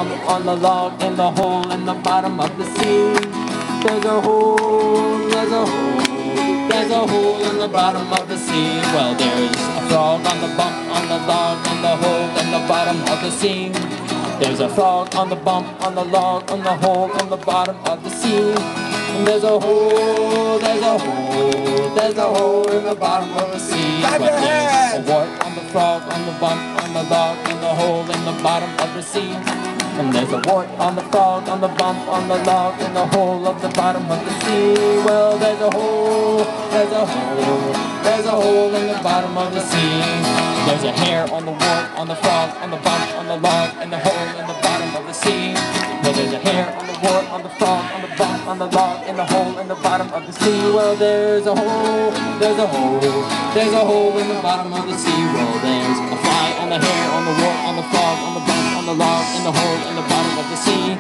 bump on the log, in the hole in the bottom of the sea. There's a hole, there's a hole, there's a hole in the bottom of the sea. Well, there's a frog on the bump on the log, in the hole in the bottom of the sea. There's a frog on the bump on the log, on the hole in the bottom of the sea. And there's a hole, there's a hole, there's a hole in the bottom of the sea. But there's a wart on the frog, on the bump, on the log, in the hole in the bottom of the sea. And there's a wart on the frog, on the bump, on the log, in the hole of the bottom of the sea. Well, there's a hole, there's a hole, there's a hole in the bottom of the sea. There's a hair on the wart, on the frog, on the bump, on the log, in the hole in the bottom of the sea. Well, there's a hair on the wart, on the frog, on the bump, on the log, in the hole in the bottom of the sea. Well, there's a hole, there's a hole, there's a hole in the bottom of the sea. Well, there's a fly on the hair, on the wart, on the frog, on the bump, on the log, in the hole in the bottom of the sea.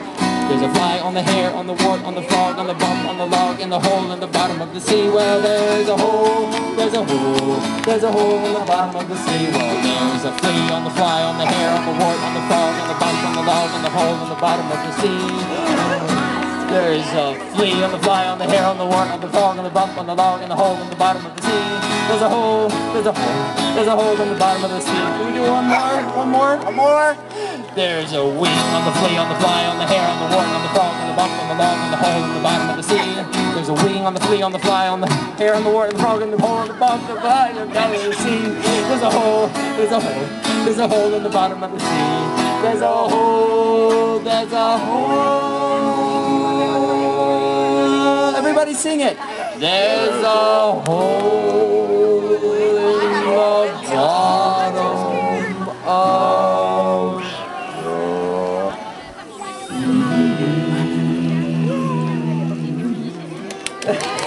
There's a fly on the hair, on the wart, on the frog, on the bump, on the log, in the hole in the bottom of the sea. Well, there's a hole, there's a hole, there's a hole in the bottom of the sea. Well, there's a flea on the fly, on the hair, on the wart, on the frog, on the bump, on the log, in the hole in the bottom of the sea. There's a flea on the fly, on the hair, on the wart, on the frog, on the bump, on the log, in the hole in the bottom of the sea. There's a hole, there's a hole, there's a hole in the bottom of the sea. Can we do one more? One more? One more? There's a wing on the flea, on the fly, on the hair, on the wart, on the frog, on the bump, on the log, in the hole in the bottom of the sea. There's a wing on the flea, on the fly, on the hair, on the wart, on the frog, on the hole in the bump, on the bottom of the sea. There's a hole, there's a hole, there's a hole in the bottom of the sea. There's a hole, there's a hole. Everybody sing it. There's a hole in the bottom of the sea.